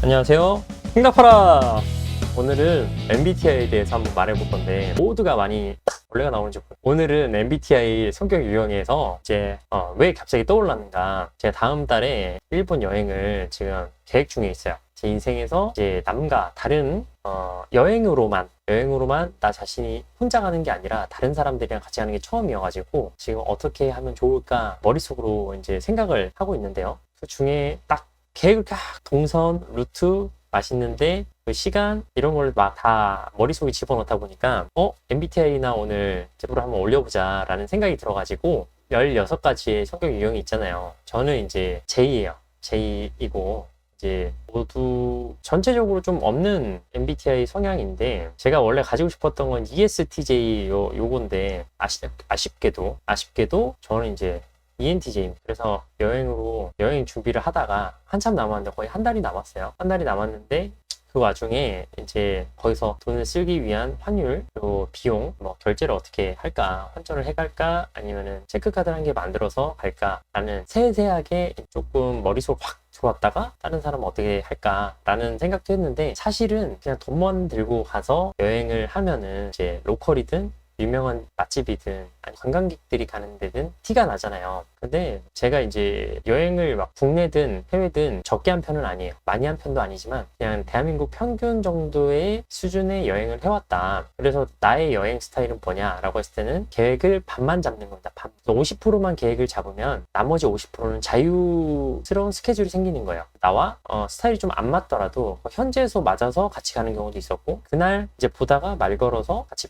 안녕하세요. 응답하라! 오늘은 MBTI에 대해서 한번 말해볼 건데, 모두가 많이 원래가 나오는지 모르겠어요. 오늘은 MBTI 성격 유형에서 이제 왜 갑자기 떠올랐는가. 제가 다음 달에 일본 여행을 지금 계획 중에 있어요. 제 인생에서 이제 남과 다른 여행으로만 나 자신이 혼자 가는 게 아니라 다른 사람들이랑 같이 가는 게 처음이어가지고 지금 어떻게 하면 좋을까 머릿속으로 이제 생각을 하고 있는데요. 그 중에 딱 계획을 동선, 루트, 맛있는데 그 시간 이런 걸 막 다 머릿속에 집어넣다 보니까 MBTI나 오늘 제보를 한번 올려보자 라는 생각이 들어가지고 16가지의 성격 유형이 있잖아요. 저는 이제 J예요. J이고 이제 모두 전체적으로 좀 없는 MBTI 성향인데, 제가 원래 가지고 싶었던 건 ESTJ 요건데 아쉽게도 저는 이제 ENTJ입니다. 그래서 여행 준비를 하다가 한참 남았는데 거의 한 달이 남았어요. 한 달이 남았는데 그 와중에 이제 거기서 돈을 쓰기 위한 환율, 그리고 비용, 결제를 어떻게 할까, 환전을 해갈까, 아니면은 체크카드를 한 개 만들어서 갈까라는 세세하게 조금 머릿속 확 들어왔다가 다른 사람은 어떻게 할까라는 생각도 했는데, 사실은 그냥 돈만 들고 가서 여행을 하면은 이제 로컬이든 유명한 맛집이든 아니 관광객들이 가는 데든 티가 나잖아요. 근데 제가 이제 여행을 막 국내든 해외든 적게 한 편은 아니에요. 많이 한 편도 아니지만 그냥 대한민국 평균 정도의 수준의 여행을 해왔다. 그래서 나의 여행 스타일은 뭐냐라고 했을 때는 계획을 반만 잡는 겁니다. 50%만 계획을 잡으면 나머지 50%는 자유스러운 스케줄이 생기는 거예요. 나와 스타일이 좀 안 맞더라도 현지에서 맞아서 같이 가는 경우도 있었고, 그날 이제 보다가 말 걸어서 같이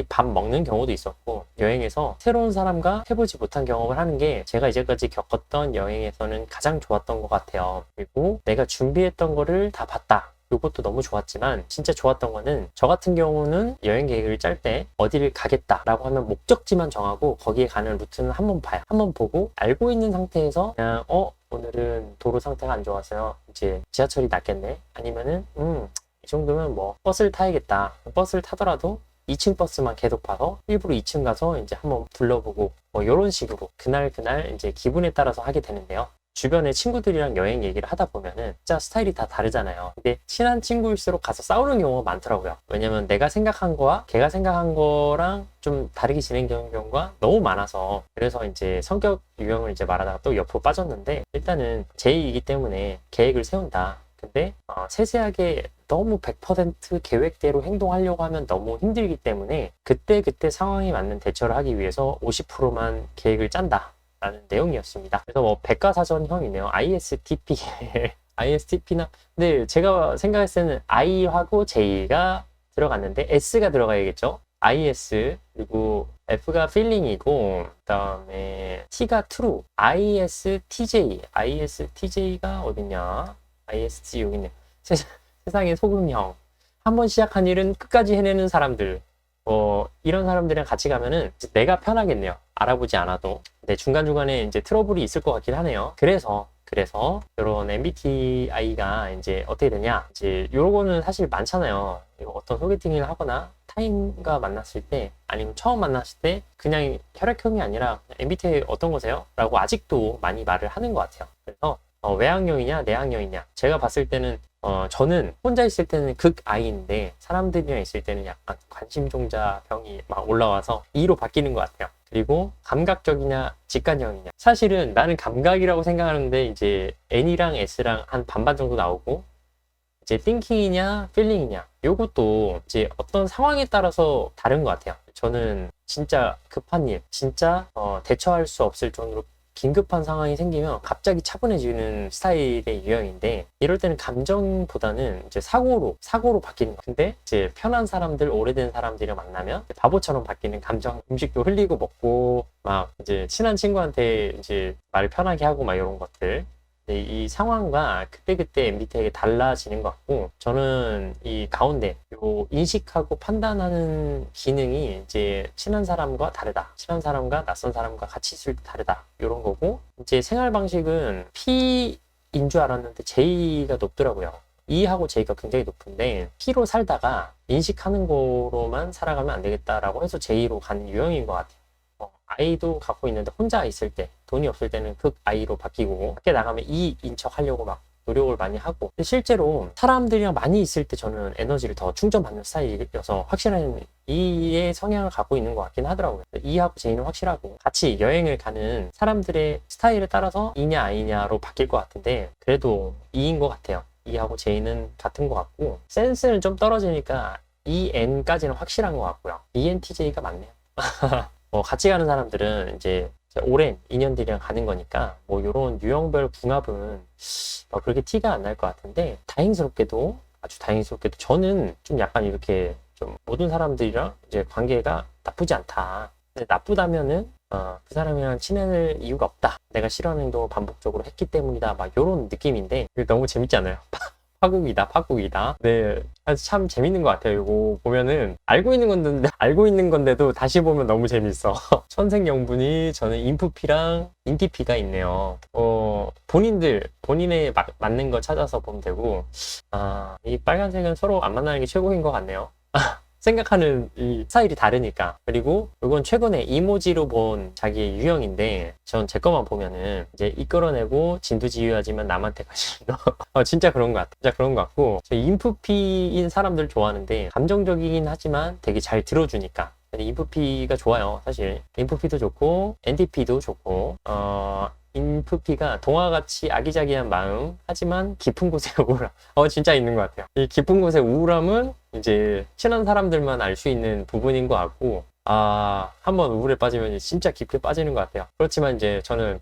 밥 먹는 경우도 있었고, 여행에서 새로운 사람과 해보지 못한 경험을 하는 게 제가 이제까지 겪었던 여행에서는 가장 좋았던 것 같아요. 그리고 내가 준비했던 거를 다 봤다. 이것도 너무 좋았지만 진짜 좋았던 거는, 저 같은 경우는 여행 계획을 짤 때 어디를 가겠다라고 하면 목적지만 정하고 거기에 가는 루트는 한번 봐요. 한번 보고 알고 있는 상태에서 그냥 오늘은 도로 상태가 안 좋아서요, 이제 지하철이 낫겠네, 아니면은 이 정도면 버스를 타야겠다. 버스를 타더라도 2층 버스만 계속 봐서 일부러 2층 가서 이제 한번 둘러보고 이런 식으로 그날 이제 기분에 따라서 하게 되는데요. 주변에 친구들이랑 여행 얘기를 하다 보면은 진짜 스타일이 다 다르잖아요. 근데 친한 친구일수록 가서 싸우는 경우가 많더라고요. 왜냐면 내가 생각한 거와 걔가 생각한 거랑 좀 다르게 진행되는 경우가 너무 많아서, 그래서 이제 성격 유형을 이제 말하다가 또 옆으로 빠졌는데, 일단은 J이기 때문에 계획을 세운다. 근데 세세하게 너무 100% 계획대로 행동하려고 하면 너무 힘들기 때문에 그때 상황에 맞는 대처를 하기 위해서 50%만 계획을 짠다 라는 내용이었습니다. 그래서 백과사전형이네요. ISTP ISTP나, 근데 제가 생각했을 때는 I하고 J가 들어갔는데 S가 들어가야겠죠. IS, 그리고 F가 feeling이고, 그 다음에 T가 true. ISTJ가 어딨냐, IST 여기 있네. 세상의 소금형. 한번 시작한 일은 끝까지 해내는 사람들, 이런 사람들이랑 같이 가면은 내가 편하겠네요. 알아보지 않아도. 근데 중간중간에 이제 트러블이 있을 것 같긴 하네요. 그래서 이런 MBTI가 이제 어떻게 되냐, 이제 요거는 사실 많잖아요. 어떤 소개팅을 하거나 타인과 만났을 때, 아니면 처음 만났을 때 그냥 혈액형이 아니라 MBTI 어떤 거세요? 라고 아직도 많이 말을 하는 것 같아요. 그래서 외향형이냐 내향형이냐, 제가 봤을 때는 저는 혼자 있을 때는 극 I인데 사람들이랑 있을 때는 약간 관심종자 병이 막 올라와서 E로 바뀌는 것 같아요. 그리고 감각적이냐 직관형이냐, 사실은 나는 감각이라고 생각하는데 이제 N이랑 S랑 한 반반 정도 나오고, 이제 thinking이냐 feeling이냐, 요것도 이제 어떤 상황에 따라서 다른 것 같아요. 저는 진짜 급한 일, 진짜 대처할 수 없을 정도로 긴급한 상황이 생기면 갑자기 차분해지는 스타일의 유형인데, 이럴 때는 감정보다는 이제 사고로 바뀌는 거. 근데 이제 편한 사람들, 오래된 사람들이랑 만나면 바보처럼 바뀌는 감정, 음식도 흘리고 먹고 막 이제 친한 친구한테 이제 말을 편하게 하고 막 이런 것들. 이 상황과 그때 MBTI가 달라지는 것 같고, 저는 이 가운데 요 인식하고 판단하는 기능이 이제 친한 사람과 다르다, 친한 사람과 낯선 사람과 같이 있을 때 다르다, 이런 거고, 이제 생활 방식은 P인 줄 알았는데 J가 높더라고요. E하고 J가 굉장히 높은데, P로 살다가 인식하는 거로만 살아가면 안 되겠다라고 해서 J로 간 유형인 것 같아요. I도 갖고 있는데 혼자 있을 때, 돈이 없을 때는 극 I로 바뀌고, 밖에 나가면 E인 척 하려고 막 노력을 많이 하고, 근데 실제로 사람들이랑 많이 있을 때 저는 에너지를 더 충전받는 스타일이어서 확실한 E의 성향을 갖고 있는 것 같긴 하더라고요. E하고 J는 확실하고, 같이 여행을 가는 사람들의 스타일에 따라서 E냐 I냐로 바뀔 것 같은데, 그래도 E인 것 같아요. E하고 J는 같은 것 같고, 센스는 좀 떨어지니까 EN까지는 확실한 것 같고요. ENTJ가 맞네요. 같이 가는 사람들은 이제 오랜 인연들이랑 가는 거니까 뭐 이런 유형별 궁합은 그렇게 티가 안 날 것 같은데, 다행스럽게도, 아주 다행스럽게도 저는 좀 약간 이렇게 좀 모든 사람들이랑 이제 관계가 나쁘지 않다. 근데 나쁘다면은 그 사람이랑 친해질 이유가 없다. 내가 싫어하는 행동을 반복적으로 했기 때문이다. 막 이런 느낌인데, 이게 너무 재밌지 않아요? 파국이다. 네, 아주 참 재밌는 것 같아요. 이거 보면은 알고 있는 건데도 다시 보면 너무 재밌어. 천생연분이 저는 인프피랑 인티피가 있네요. 본인의 맞는 거 찾아서 보면 되고, 이 빨간색은 서로 안 만나는 게 최고인 것 같네요. 생각하는 이 스타일이 다르니까. 그리고 이건 최근에 이모지로 본 자기의 유형인데, 전 제 것만 보면은 이제 이끌어내고 진두지휘하지만 남한테 관심 진짜 그런 것 같아. 진짜 그런 것 같고, 저 인프피인 사람들 좋아하는데 감정적이긴 하지만 되게 잘 들어주니까. 근데 인프피가 좋아요. 사실 인프피도 좋고 NTP도 좋고, 인프피가 동화같이 아기자기한 마음, 하지만 깊은 곳에 우울함. 진짜 있는 것 같아요. 이 깊은 곳의 우울함은 이제 친한 사람들만 알 수 있는 부분인 것 같고, 한번 우울에 빠지면 진짜 깊게 빠지는 것 같아요. 그렇지만 이제 저는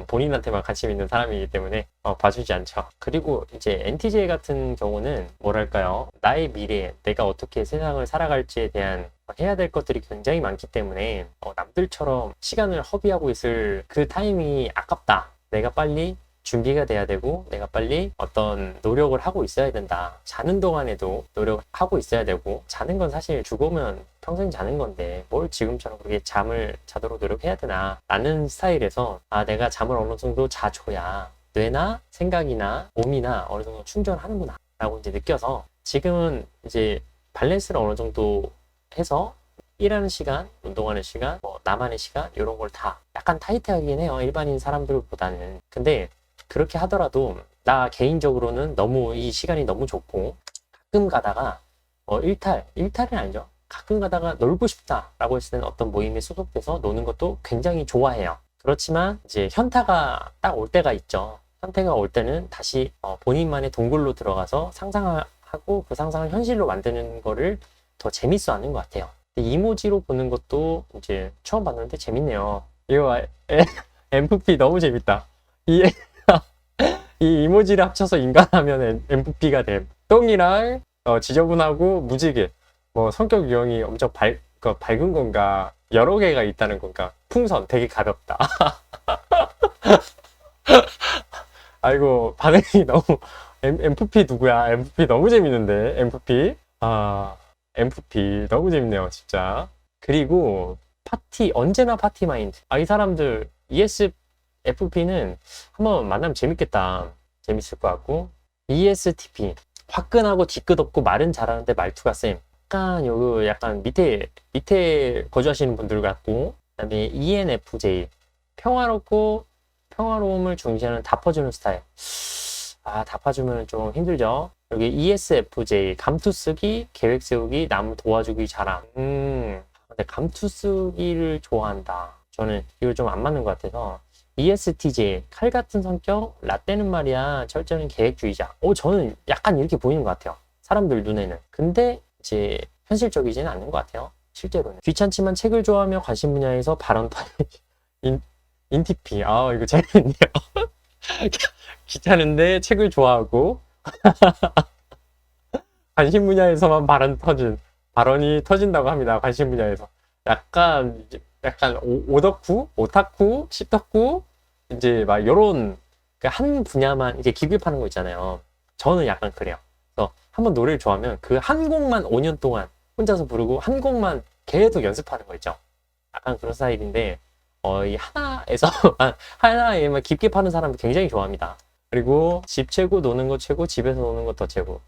본인한테만 관심 있는 사람이기 때문에 봐주지 않죠. 그리고 이제 NTJ 같은 경우는 뭐랄까요, 나의 미래, 내가 어떻게 세상을 살아갈지에 대한 해야 될 것들이 굉장히 많기 때문에 남들처럼 시간을 허비하고 있을 그 타이밍이 아깝다. 내가 빨리 준비가 돼야 되고, 내가 빨리 어떤 노력을 하고 있어야 된다. 자는 동안에도 노력을 하고 있어야 되고, 자는 건 사실 죽으면 평생 자는 건데 뭘 지금처럼 그렇게 잠을 자도록 노력해야 되나 라는 스타일에서, 내가 잠을 어느 정도 자줘야 뇌나 생각이나 몸이나 어느 정도 충전하는구나 라고 이제 느껴서, 지금은 이제 밸런스를 어느 정도 해서 일하는 시간, 운동하는 시간, 나만의 시간, 이런 걸 다 약간 타이트하긴 해요. 일반인 사람들보다는. 근데 그렇게 하더라도 나 개인적으로는 너무 이 시간이 너무 좋고, 가끔 가다가 일탈은 아니죠. 가끔 가다가 놀고 싶다라고 했을 때는 어떤 모임에 소속돼서 노는 것도 굉장히 좋아해요. 그렇지만 이제 현타가 딱 올 때가 있죠. 현타가 올 때는 다시 본인만의 동굴로 들어가서 상상하고, 그 상상을 현실로 만드는 거를 더 재밌어 하는 것 같아요. 이모지로 보는 것도 이제 처음 봤는데 재밌네요. 이거 MFP 너무 재밌다. 이 이모지를 합쳐서 인간하면 MFP가 돼. 똥이랑 지저분하고 무지개. 성격 유형이 엄청 밝은 건가, 여러 개가 있다는 건가, 풍선, 되게 가볍다. 아이고, 반응이 너무, MFP 누구야? MFP 너무 재밌는데, MFP. MFP 너무 재밌네요, 진짜. 그리고 언제나 파티 마인드. 이 사람들, ESFP는 한번 만나면 재밌겠다. 재밌을 것 같고, ESTP. 화끈하고 뒤끝없고 말은 잘하는데 말투가 쌤. 약간 밑에 거주하시는 분들 같고, 그다음에 ENFJ. 평화로움을 중시하는 답퍼주는 스타일. 답퍼주면 좀 힘들죠. 여기 ESFJ. 감투 쓰기, 계획 세우기, 남 도와주기 잘함. 근데 감투 쓰기를 좋아한다. 저는 이걸 좀 안 맞는 것 같아서. ESTJ. 칼 같은 성격, 라떼는 말이야 철저한 계획주의자. 저는 약간 이렇게 보이는 것 같아요, 사람들 눈에는. 근데 이제 현실적이지는 않는 것 같아요, 실제로는. 귀찮지만 책을 좋아하며 관심 분야에서 발언 인티피. 이거 재밌네요. 귀찮은데 책을 좋아하고 관심 분야에서만 발언이 터진다고 합니다. 관심 분야에서. 약간 오타쿠, 시타쿠, 이제 막 요런 한 분야만 이제 기급하는 거 있잖아요. 저는 약간 그래요. 그래서 한번 노래를 좋아하면 그 한 곡만 5년 동안 혼자서 부르고, 한 곡만 계속 연습하는 거 있죠. 약간 그런 스타일인데, 이 하나에만 깊게 파는 사람을 굉장히 좋아합니다. 그리고 집 최고, 노는 거 최고, 집에서 노는 거 더 최고.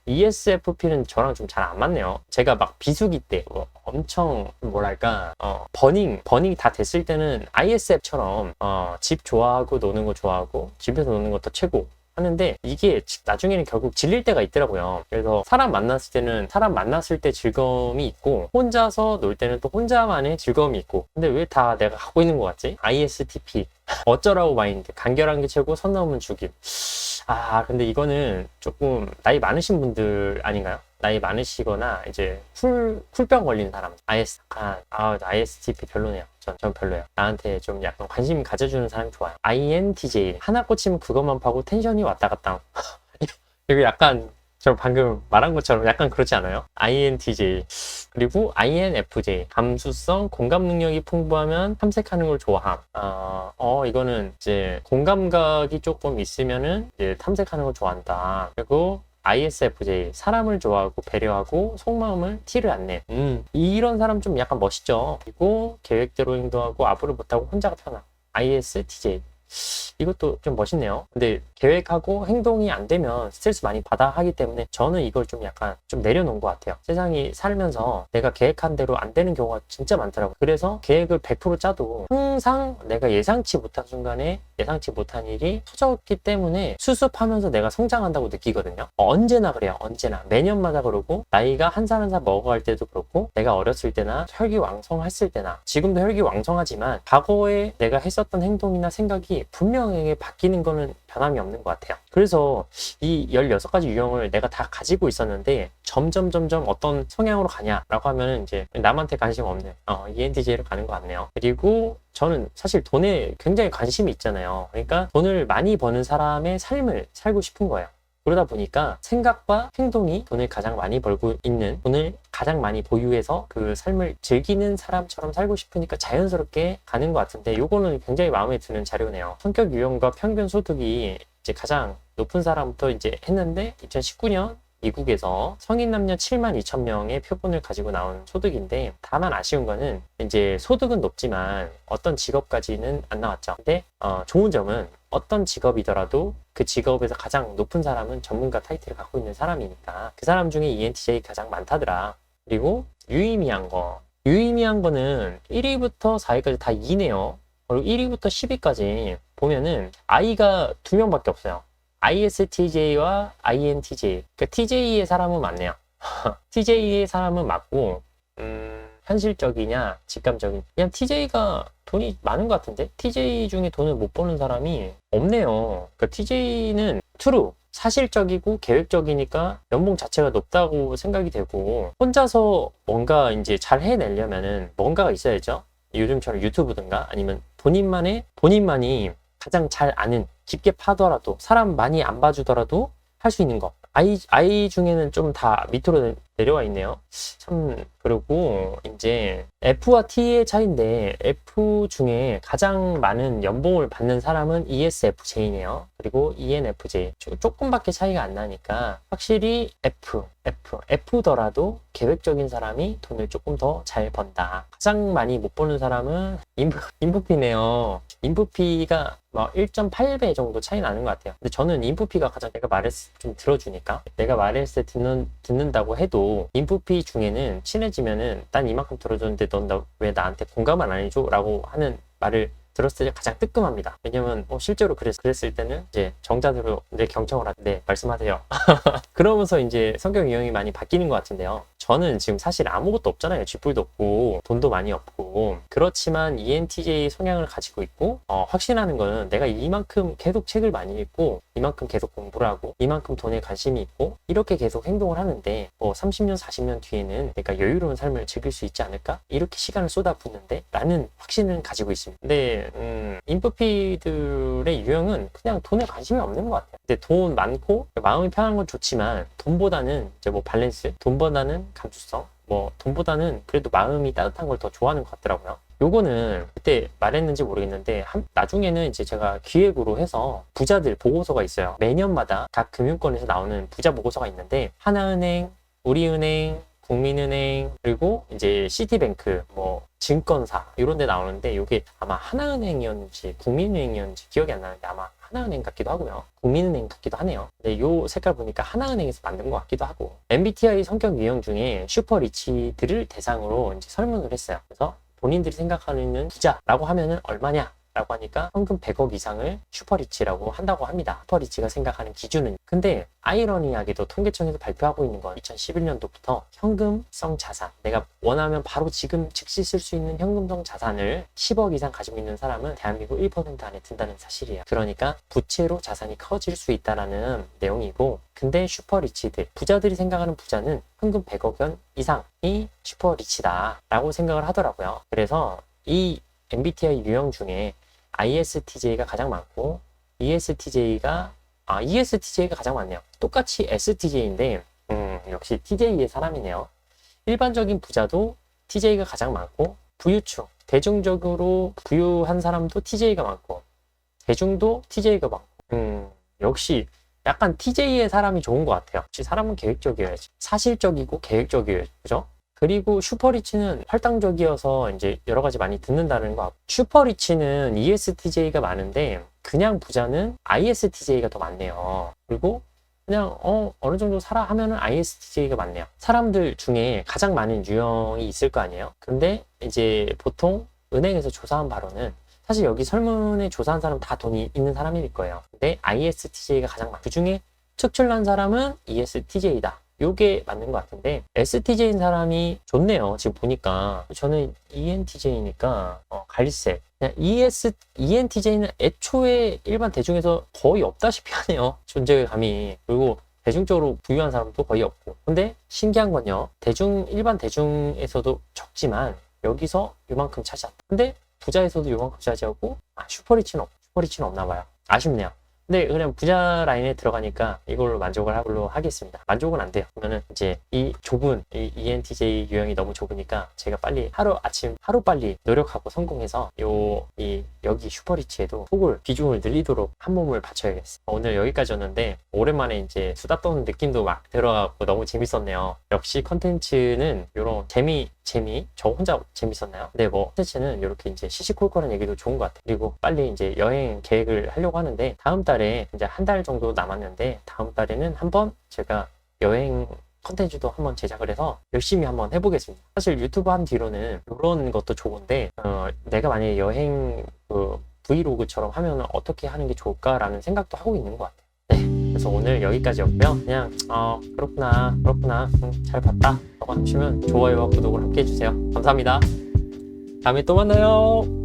ESFP는 저랑 좀 잘 안 맞네요. 제가 막 비수기 때 엄청 뭐랄까 버닝 다 됐을 때는 ISF처럼 집 좋아하고 노는 거 좋아하고 집에서 노는 거 더 최고, 하는데 이게 나중에는 결국 질릴 때가 있더라고요. 그래서 사람 만났을 때는 사람 만났을 때 즐거움이 있고 혼자서 놀 때는 또 혼자만의 즐거움이 있고 근데 왜 다 내가 갖고 있는 것 같지? ISTP 어쩌라고 마인드 간결한 게 최고 선 넘으면 죽임. 근데 이거는 조금 나이 많으신 분들 아닌가요? 나이 많으시거나 이제 쿨병 걸린 사람 ISTP 별로네요. 전 별로예요. 나한테 좀 약간 관심 가져주는 사람이 좋아요. INTJ 하나 꽂히면 그것만 파고 텐션이 왔다 갔다 이거 약간 저 방금 말한 것처럼 약간 그렇지 않아요? INTJ 그리고 INFJ 감수성 공감 능력이 풍부하면 탐색하는 걸 좋아함. 이거는 이제 공감각이 조금 있으면은 이제 탐색하는 걸 좋아한다. 그리고 ISFJ 사람을 좋아하고 배려하고 속마음을 티를 안 내. 이런 사람 좀 약간 멋있죠. 그리고 계획대로 행동하고 앞으로 못하고 혼자가 편함. ISTJ 이것도 좀 멋있네요. 근데 계획하고 행동이 안 되면 스트레스 많이 받아 하기 때문에 저는 이걸 좀 약간 좀 내려놓은 것 같아요. 세상이 살면서 내가 계획한 대로 안 되는 경우가 진짜 많더라고요. 그래서 계획을 100% 짜도 항상 내가 예상치 못한 순간에 예상치 못한 일이 터졌기 때문에 수습하면서 내가 성장한다고 느끼거든요. 언제나 그래요. 언제나 매년마다 그러고 나이가 한 살 한 살 먹어갈 때도 그렇고 내가 어렸을 때나 혈기왕성했을 때나 지금도 혈기왕성하지만 과거에 내가 했었던 행동이나 생각이 분명하게 바뀌는 거는 변함이 없는 것 같아요. 그래서 이 16가지 유형을 내가 다 가지고 있었는데 점점 어떤 성향으로 가냐라고 하면은 이제 남한테 관심 없는 ENTJ로 가는 것 같네요. 그리고 저는 사실 돈에 굉장히 관심이 있잖아요. 그러니까 돈을 많이 버는 사람의 삶을 살고 싶은 거예요. 그러다 보니까 생각과 행동이 돈을 가장 많이 벌고 있는 돈을 가장 많이 보유해서 그 삶을 즐기는 사람처럼 살고 싶으니까 자연스럽게 가는 것 같은데 요거는 굉장히 마음에 드는 자료네요. 성격 유형과 평균 소득이 이제 가장 높은 사람부터 이제 했는데 2019년 미국에서 성인 남녀 72,000명의 표본을 가지고 나온 소득인데 다만 아쉬운 거는 이제 소득은 높지만 어떤 직업까지는 안 나왔죠. 근데 좋은 점은 어떤 직업이더라도 그 직업에서 가장 높은 사람은 전문가 타이틀을 갖고 있는 사람이니까 그 사람 중에 ENTJ 가장 많다더라. 그리고 유의미한 거는 1위부터 4위까지 다 2네요. 그리고 1위부터 10위까지 보면은 I가 2명밖에 없어요. ISTJ와 INTJ. 그러니까 TJ의 사람은 많네요. TJ의 사람은 맞고 현실적이냐 직감적인 그냥 TJ가 돈이 많은 것 같은데 TJ 중에 돈을 못 버는 사람이 없네요. 그러니까 TJ는 true 사실적이고 계획적이니까 연봉 자체가 높다고 생각이 되고 혼자서 뭔가 이제 잘 해내려면은 뭔가가 있어야죠. 요즘처럼 유튜브든가 아니면 본인만이 가장 잘 아는 깊게 파더라도 사람 많이 안 봐주더라도 할 수 있는 거. I 중에는 좀 다 밑으로 내려와 있네요. 참, 그리고 이제 F와 T의 차이인데 F 중에 가장 많은 연봉을 받는 사람은 ESFJ네요. 그리고 ENFJ. 조금밖에 차이가 안 나니까 확실히 F더라도 계획적인 사람이 돈을 조금 더 잘 번다. 가장 많이 못 버는 사람은 인프피네요. 인프피가 1.8배 정도 차이 나는 것 같아요. 근데 저는 인프피가 가장 내가 말했을 때 좀 들어주니까 내가 말했을 때 듣는다고 해도 인프피 중에는 친해지면은 난 이만큼 들어줬는데 넌 왜 나한테 공감을 안 해줘? 라고 하는 말을 들었을 때 가장 뜨끔합니다. 왜냐면 실제로 그랬을 때는 이제 정자대로 내 경청을 하는데 말씀하세요. 그러면서 이제 성격 유형이 많이 바뀌는 것 같은데요. 저는 지금 사실 아무것도 없잖아요. 쥐뿔도 없고 돈도 많이 없고 그렇지만 ENTJ 성향을 가지고 있고 확신하는 거는 내가 이만큼 계속 책을 많이 읽고 이만큼 계속 공부를 하고 이만큼 돈에 관심이 있고 이렇게 계속 행동을 하는데 30년 40년 뒤에는 내가 여유로운 삶을 즐길 수 있지 않을까? 이렇게 시간을 쏟아붓는데 라는 확신을 가지고 있습니다. 근데 인프피들의 유형은 그냥 돈에 관심이 없는 것 같아요. 근데 돈 많고 마음이 편한 건 좋지만 돈보다는 이제 밸런스, 돈보다는 감수성, 돈보다는 그래도 마음이 따뜻한 걸 더 좋아하는 것 같더라고요. 요거는 그때 말했는지 모르겠는데 나중에는 이제 제가 기획으로 해서 부자들 보고서가 있어요. 매년마다 각 금융권에서 나오는 부자 보고서가 있는데 하나은행, 우리은행, 국민은행 그리고 이제 시티뱅크 증권사 이런 데 나오는데 이게 아마 하나은행이었는지 국민은행이었는지 기억이 안 나는데 아마 하나은행 같기도 하고요. 국민은행 같기도 하네요. 근데 요 색깔 보니까 하나은행에서 만든 것 같기도 하고 MBTI 성격 유형 중에 슈퍼리치들을 대상으로 이제 설문을 했어요. 그래서 본인들이 생각하는 부자라고 하면은 얼마냐 라고 하니까 현금 100억 이상을 슈퍼리치라고 한다고 합니다. 슈퍼리치가 생각하는 기준은. 근데 아이러니하게도 통계청에서 발표하고 있는 건 2011년도부터 현금성 자산, 내가 원하면 바로 지금 즉시 쓸 수 있는 현금성 자산을 10억 이상 가지고 있는 사람은 대한민국 1% 안에 든다는 사실이에요. 그러니까 부채로 자산이 커질 수 있다라는 내용이고, 근데 슈퍼리치들, 부자들이 생각하는 부자는 현금 100억 원 이상이 슈퍼리치다 라고 생각을 하더라고요. 그래서 이 MBTI 유형 중에 ISTJ가 가장 많고 ESTJ가 가장 많네요. 똑같이 STJ인데 역시 TJ의 사람이네요. 일반적인 부자도 TJ가 가장 많고, 부유층, 대중적으로 부유한 사람도 TJ가 많고, 대중도 TJ가 많고, 역시 약간 TJ의 사람이 좋은 것 같아요. 역시 사람은 계획적이어야지. 사실적이고 계획적이어야지. 그죠? 그리고 슈퍼리치는 활동적이어서 이제 여러 가지 많이 듣는다는 거. 슈퍼리치는 ESTJ가 많은데 그냥 부자는 ISTJ가 더 많네요. 그리고 그냥 어느 정도 살아 하면은 ISTJ가 많네요. 사람들 중에 가장 많은 유형이 있을 거 아니에요. 근데 이제 보통 은행에서 조사한 바로는, 사실 여기 설문에 조사한 사람 다 돈이 있는 사람일 거예요. 근데 ISTJ가 가장 많고, 그 중에 특출난 사람은 ESTJ다. 요게 맞는 것 같은데, STJ인 사람이 좋네요. 지금 보니까 저는 ENTJ니까 갈색. 그냥 ENTJ는 애초에 일반 대중에서 거의 없다시피 하네요. 존재감이. 그리고 대중적으로 부유한 사람도 거의 없고. 근데 신기한 건요, 일반 대중에서도 적지만 여기서 요만큼 차지한다. 근데 부자에서도 요만큼 차지하고, 슈퍼리치는 없나 봐요. 아쉽네요. 근데 그냥 부자 라인에 들어가니까 이걸로 만족을 하기로 하겠습니다. 만족은 안 돼요. 그러면은 이제 이 좁은 이 ENTJ 유형이 너무 좁으니까 제가 빨리 하루빨리 노력하고 성공해서 여기 슈퍼리치에도 비중을 늘리도록 한 몸을 바쳐야겠어요. 오늘 여기까지였는데, 오랜만에 이제 수다 떠는 느낌도 막 들어가고 너무 재밌었네요. 역시 컨텐츠는 요런 저 혼자 재밌었나요? 네, 컨텐츠는 이렇게 이제 시시콜콜한 얘기도 좋은 것 같아요. 그리고 빨리 이제 여행 계획을 하려고 하는데, 다음 달에 이제 한 달 정도 남았는데, 다음 달에는 한번 제가 여행 컨텐츠도 한번 제작을 해서 열심히 한번 해보겠습니다. 사실 유튜브 한 뒤로는 이런 것도 좋은데, 내가 만약에 여행 브이로그처럼 하면 어떻게 하는 게 좋을까라는 생각도 하고 있는 것 같아요. 네, 그래서 오늘 여기까지였고요. 그냥 그렇구나 잘 봤다 라고 하시면 좋아요와 구독을 함께 해주세요. 감사합니다. 다음에 또 만나요.